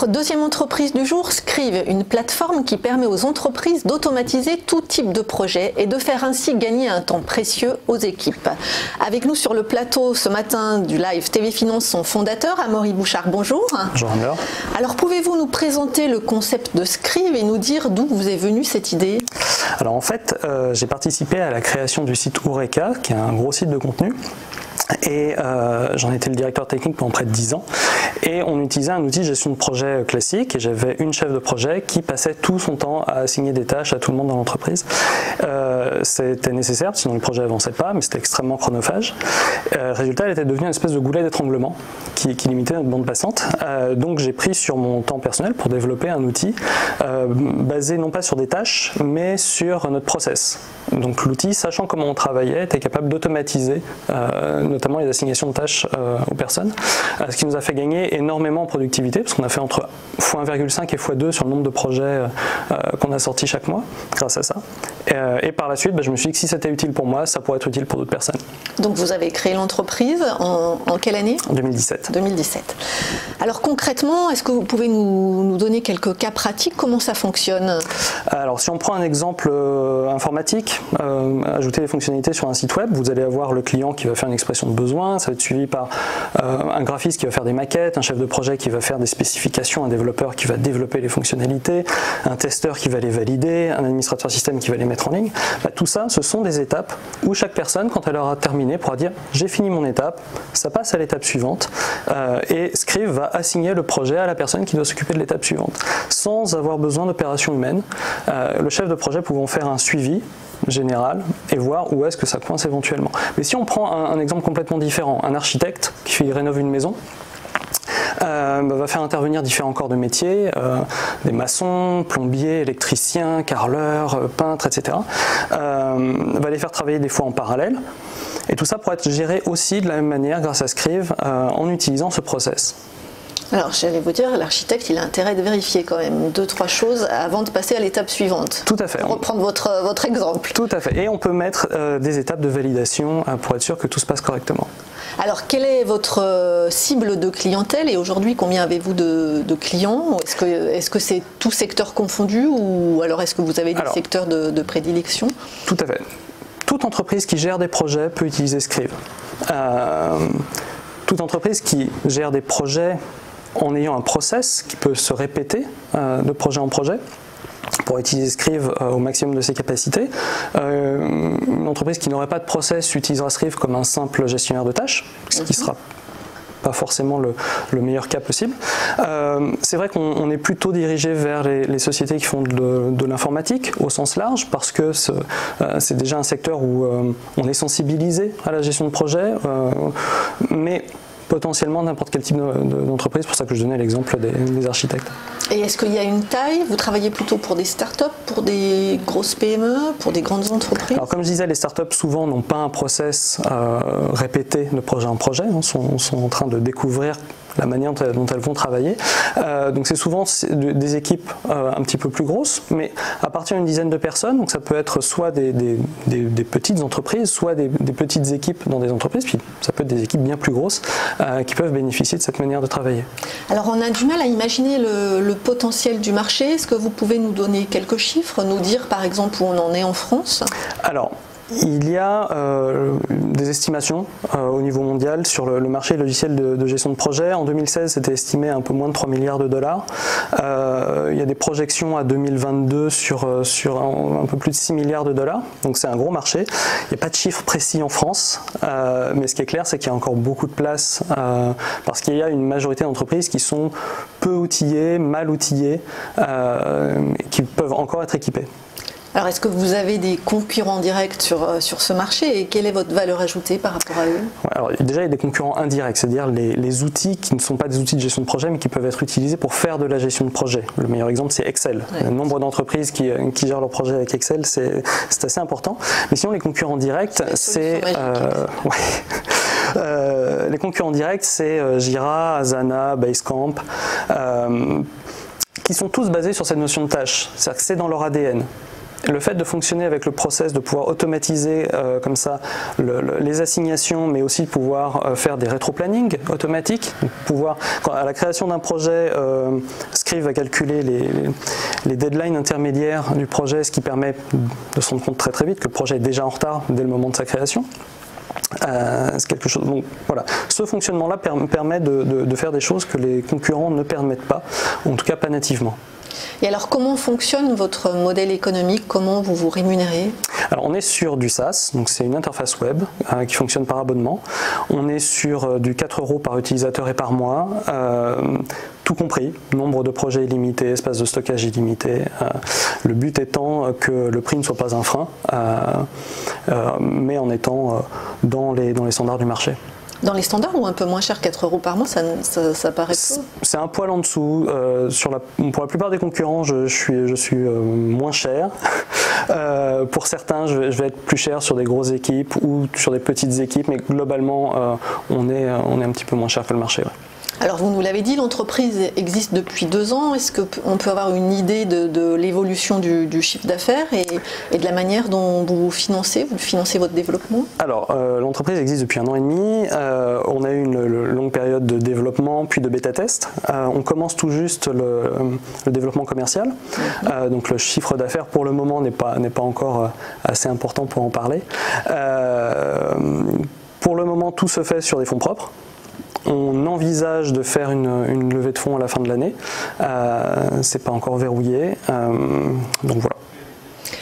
Notre deuxième entreprise du jour, Scrive, une plateforme qui permet aux entreprises d'automatiser tout type de projet et de faire ainsi gagner un temps précieux aux équipes. Avec nous sur le plateau ce matin du live TV Finance, son fondateur, Amaury Bouchard, bonjour. Bonjour Anne-Laure. Alors pouvez-vous nous présenter le concept de Scrive et nous dire d'où vous est venue cette idée? Alors en fait, j'ai participé à la création du site Eureka, qui est un gros site de contenu. Et j'en étais le directeur technique pendant près de 10 ans et on utilisait un outil de gestion de projet classique et j'avais une chef de projet qui passait tout son temps à assigner des tâches à tout le monde dans l'entreprise. C'était nécessaire sinon le projet n'avançait pas, mais c'était extrêmement chronophage. Résultat, elle était devenue une espèce de goulet d'étranglement qui limitait notre bande passante. Donc j'ai pris sur mon temps personnel pour développer un outil basé non pas sur des tâches mais sur notre process. Donc l'outil, sachant comment on travaillait, était capable d'automatiser notamment les assignations de tâches aux personnes, ce qui nous a fait gagner énormément en productivité, parce qu'on a fait entre x1,5 et x2 sur le nombre de projets qu'on a sortis chaque mois, grâce à ça. Et par la suite, je me suis dit que si c'était utile pour moi, ça pourrait être utile pour d'autres personnes. Donc vous avez créé l'entreprise en quelle année? 2017. 2017. Alors concrètement, est-ce que vous pouvez nous donner quelques cas pratiques? Comment ça fonctionne? Alors si on prend un exemple informatique, ajouter des fonctionnalités sur un site web, vous allez avoir le client qui va faire une expression de besoin, ça va être suivi par un graphiste qui va faire des maquettes, un chef de projet qui va faire des spécifications, un développeur qui va développer les fonctionnalités, un testeur qui va les valider, un administrateur système qui va les mettre en ligne. Tout ça, ce sont des étapes où chaque personne, quand elle aura terminé, pourra dire j'ai fini mon étape, ça passe à l'étape suivante et Scrive va assigner le projet à la personne qui doit s'occuper de l'étape suivante, sans avoir besoin d'opération humaine. Le chef de projet pouvant faire un suivi général et voir où est-ce que ça coince éventuellement. Mais si on prend un exemple complètement différent, un architecte qui rénove une maison, va faire intervenir différents corps de métier, des maçons, plombiers, électriciens, carreleurs, peintres, etc. Va les faire travailler des fois en parallèle. Et tout ça pourrait être géré aussi de la même manière grâce à Scrive en utilisant ce process. Alors, j'allais vous dire, l'architecte, il a intérêt de vérifier quand même 2-3 choses avant de passer à l'étape suivante. Tout à fait. Pour reprendre votre exemple. Tout à fait. Et on peut mettre des étapes de validation pour être sûr que tout se passe correctement. Alors, quelle est votre cible de clientèle et aujourd'hui, combien avez-vous de clients? Est-ce que c'est tout secteur confondu ou alors est-ce que vous avez des secteurs de prédilection? Tout à fait. Toute entreprise qui gère des projets peut utiliser Scrive. Toute entreprise qui gère des projets en ayant un process qui peut se répéter de projet en projet pour utiliser Scrive au maximum de ses capacités. Une entreprise qui n'aurait pas de process utilisera Scrive comme un simple gestionnaire de tâches, ce qui sera pas forcément le meilleur cas possible. C'est vrai qu'on est plutôt dirigé vers les sociétés qui font de l'informatique au sens large parce que c'est déjà un secteur où on est sensibilisé à la gestion de projet, mais potentiellement n'importe quel type d'entreprise, c'est pour ça que je donnais l'exemple des architectes. Et est-ce qu'il y a une taille? Vous travaillez plutôt pour des startups, pour des grosses PME, pour des grandes entreprises? Alors comme je disais, les startups souvent n'ont pas un process répété de projet en projet, sont en train de découvrir la manière dont elles vont travailler. Donc c'est souvent des équipes un petit peu plus grosses, mais à partir d'une dizaine de personnes, donc ça peut être soit des petites entreprises, soit des petites équipes dans des entreprises, puis ça peut être des équipes bien plus grosses qui peuvent bénéficier de cette manière de travailler. Alors on a du mal à imaginer le potentiel du marché. Est-ce que vous pouvez nous donner quelques chiffres, nous dire par exemple où on en est en France? Alors, il y a des estimations au niveau mondial sur le marché logiciel de gestion de projet. En 2016, c'était estimé à un peu moins de 3 milliards de dollars. Il y a des projections à 2022 sur un peu plus de 6 milliards de dollars. Donc c'est un gros marché. Il n'y a pas de chiffre précis en France, mais ce qui est clair, c'est qu'il y a encore beaucoup de place parce qu'il y a une majorité d'entreprises qui sont peu outillées, mal outillées, qui peuvent encore être équipées. Alors, est-ce que vous avez des concurrents directs sur ce marché et quelle est votre valeur ajoutée par rapport à eux? Alors, déjà, il y a des concurrents indirects, c'est-à-dire les outils qui ne sont pas des outils de gestion de projet, mais qui peuvent être utilisés pour faire de la gestion de projet. Le meilleur exemple, c'est Excel. Ouais. Le nombre d'entreprises qui gèrent leurs projets avec Excel, c'est assez important. Mais sinon, les concurrents directs, c'est... les concurrents directs, c'est Jira, Asana, Basecamp, qui sont tous basés sur cette notion de tâche. C'est-à-dire que c'est dans leur ADN. le fait de fonctionner avec le process, de pouvoir automatiser comme ça les assignations, mais aussi de pouvoir faire des rétro-planning automatiques, à la création d'un projet, Scrive va calculer les deadlines intermédiaires du projet, ce qui permet de se rendre compte très très vite que le projet est déjà en retard dès le moment de sa création. C'est quelque chose. Donc, voilà. Ce fonctionnement-là permet de faire des choses que les concurrents ne permettent pas, ou en tout cas pas nativement. Et alors, comment fonctionne votre modèle économique? Comment vous vous rémunérez? Alors, on est sur du SaaS, donc c'est une interface web qui fonctionne par abonnement. On est sur du 4 € par utilisateur et par mois, tout compris, nombre de projets illimité, espace de stockage illimité. Le but étant que le prix ne soit pas un frein, mais en étant dans les standards du marché. Dans les standards ou un peu moins cher, 4 € par mois, ça paraît peu? C'est un poil en dessous. Pour la plupart des concurrents, je suis moins cher. Pour certains, je vais être plus cher sur des grosses équipes ou sur des petites équipes, mais globalement, on est un petit peu moins cher que le marché. Ouais. Alors vous nous l'avez dit, l'entreprise existe depuis 2 ans. Est-ce qu'on peut avoir une idée de l'évolution du chiffre d'affaires et de la manière dont vous financez votre développement? Alors l'entreprise existe depuis 1 an et demi. On a eu une longue période de développement puis de bêta-test. On commence tout juste le développement commercial. Donc le chiffre d'affaires pour le moment n'est pas encore assez important pour en parler. Pour le moment, tout se fait sur des fonds propres. On envisage de faire une levée de fonds à la fin de l'année. C'est pas encore verrouillé. Donc voilà.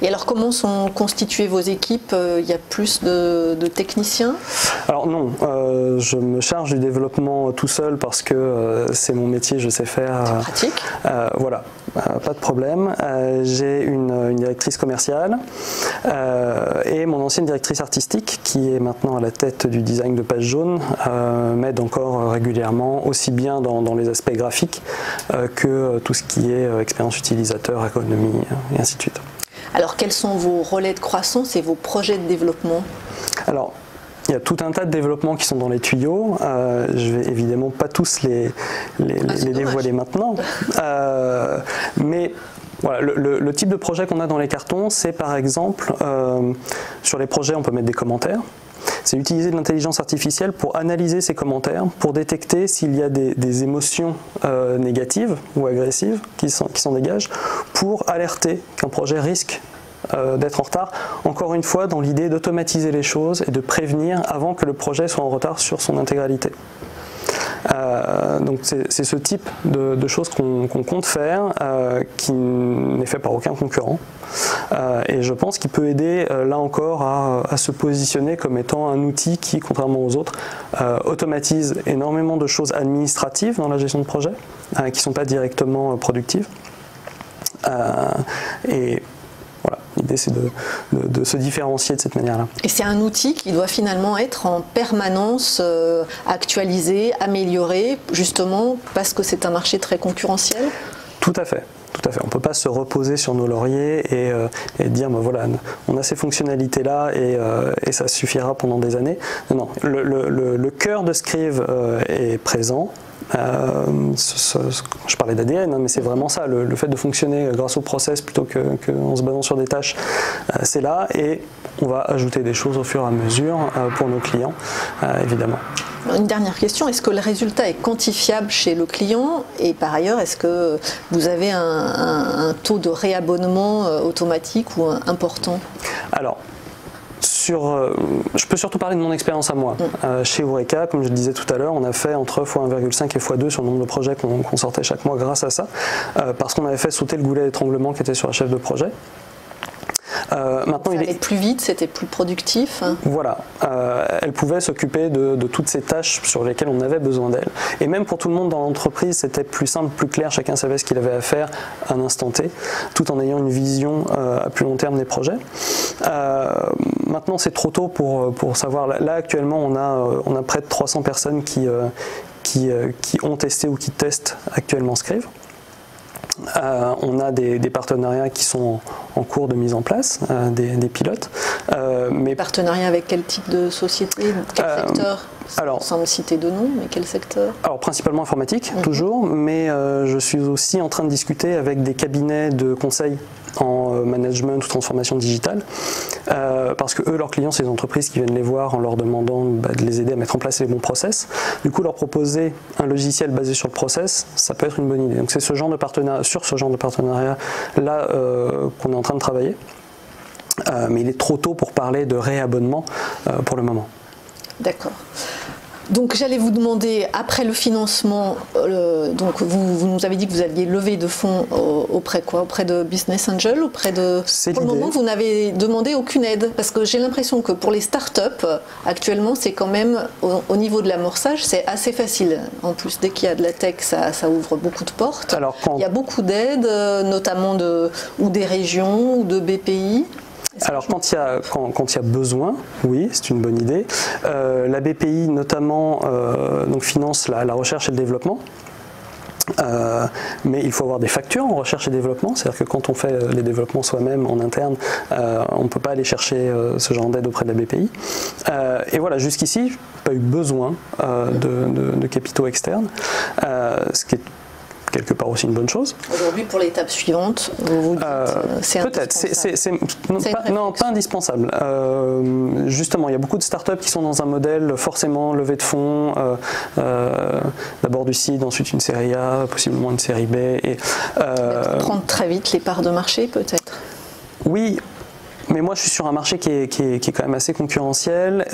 Et alors comment sont constituées vos équipes? Il y a plus de techniciens? Alors non, je me charge du développement tout seul parce que c'est mon métier, je sais faire. C'est pratique. Voilà, pas de problème. J'ai une directrice commerciale et mon ancienne directrice artistique qui est maintenant à la tête du design de Page Jaune m'aide encore régulièrement, aussi bien dans les aspects graphiques que tout ce qui est expérience utilisateur, ergonomie et ainsi de suite. Alors quels sont vos relais de croissance et vos projets de développement? Alors, il y a tout un tas de développements qui sont dans les tuyaux. Je vais évidemment pas tous les dévoiler maintenant. Mais voilà, le type de projet qu'on a dans les cartons, c'est par exemple, sur les projets, on peut mettre des commentaires. C'est utiliser de l'intelligence artificielle pour analyser ces commentaires, pour détecter s'il y a des émotions négatives ou agressives qui s'en dégagent, pour alerter qu'un projet risque d'être en retard, encore une fois dans l'idée d'automatiser les choses et de prévenir avant que le projet soit en retard sur son intégralité. Donc c'est ce type de choses qu'on compte faire, qui n'est fait par aucun concurrent, et je pense qu'il peut aider là encore à se positionner comme étant un outil qui, contrairement aux autres, automatise énormément de choses administratives dans la gestion de projet, qui ne sont pas directement productives. Et voilà, l'idée c'est de se différencier de cette manière-là. Et c'est un outil qui doit finalement être en permanence actualisé, amélioré, justement parce que c'est un marché très concurrentiel? Tout à fait. Tout à fait. On ne peut pas se reposer sur nos lauriers et dire ben voilà, on a ces fonctionnalités-là et ça suffira pendant des années. Non, le cœur de Scrive est présent. Je parlais d'ADN, mais c'est vraiment ça, le fait de fonctionner grâce au process plutôt qu'en se basant sur des tâches, c'est là, et on va ajouter des choses au fur et à mesure pour nos clients, évidemment. Une dernière question, est-ce que le résultat est quantifiable chez le client? Et par ailleurs, est-ce que vous avez un taux de réabonnement automatique ou important? Alors, je peux surtout parler de mon expérience à moi. Chez Eureka, comme je le disais tout à l'heure, on a fait entre x1,5 et x2 sur le nombre de projets qu'on sortait chaque mois grâce à ça, parce qu'on avait fait sauter le goulet d'étranglement qui était sur la chef de projet. Maintenant, ça allait plus vite, c'était plus productif. Voilà, elle pouvait s'occuper de toutes ces tâches sur lesquelles on avait besoin d'elle. Et même pour tout le monde dans l'entreprise, c'était plus simple, plus clair, chacun savait ce qu'il avait à faire à un instant T, tout en ayant une vision à plus long terme des projets. Maintenant, c'est trop tôt pour savoir. Là, actuellement, on a près de 300 personnes qui ont testé ou qui testent actuellement Scrive. On a des partenariats qui sont en cours de mise en place, des pilotes. Mais partenariats avec quel type de société, quel secteur? Sans me citer de nom, mais quel secteur? Alors principalement informatique, toujours, mais je suis aussi en train de discuter avec des cabinets de conseil en management ou transformation digitale, parce que eux, leurs clients, c'est les entreprises qui viennent les voir en leur demandant de les aider à mettre en place les bons process. Du coup, leur proposer un logiciel basé sur le process, ça peut être une bonne idée. Donc c'est ce genre de partenariat, sur ce genre de partenariat là qu'on est en train de travailler. Mais il est trop tôt pour parler de réabonnement pour le moment. D'accord. Donc j'allais vous demander, après le financement, donc vous nous avez dit que vous alliez lever de fonds auprès quoi? Auprès de Business Angel, auprès de... Pour le moment, vous n'avez demandé aucune aide, parce que j'ai l'impression que pour les startups, actuellement, c'est quand même, au niveau de l'amorçage, c'est assez facile. En plus, dès qu'il y a de la tech, ça ouvre beaucoup de portes. Alors, il y a beaucoup d'aides, notamment ou des régions, ou de BPI. Alors quand il y a besoin, oui, c'est une bonne idée. La BPI notamment donc finance la recherche et le développement. Mais il faut avoir des factures en recherche et développement, c'est-à-dire que quand on fait les développements soi-même en interne, on ne peut pas aller chercher ce genre d'aide auprès de la BPI. Et voilà, jusqu'ici, je n'ai pas eu besoin de capitaux externes, ce qui est quelque part aussi une bonne chose. Aujourd'hui, pour l'étape suivante, vous dites c'est peut-être, non, pas indispensable. Justement, il y a beaucoup de startups qui sont dans un modèle forcément levée de fonds, d'abord du seed, ensuite une série A, possiblement une série B. Et, prendre très vite les parts de marché, peut-être. Oui. Mais moi, je suis sur un marché qui est quand même assez concurrentiel.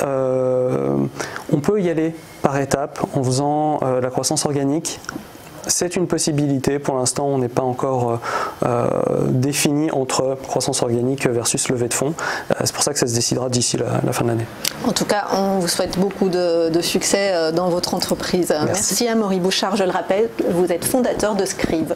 On peut y aller par étapes en faisant la croissance organique. C'est une possibilité. Pour l'instant, on n'est pas encore défini entre croissance organique versus levée de fonds. C'est pour ça que ça se décidera d'ici la fin de l'année. En tout cas, on vous souhaite beaucoup de succès dans votre entreprise. Merci à Amaury Bouchard. Je le rappelle, vous êtes fondateur de Scrive.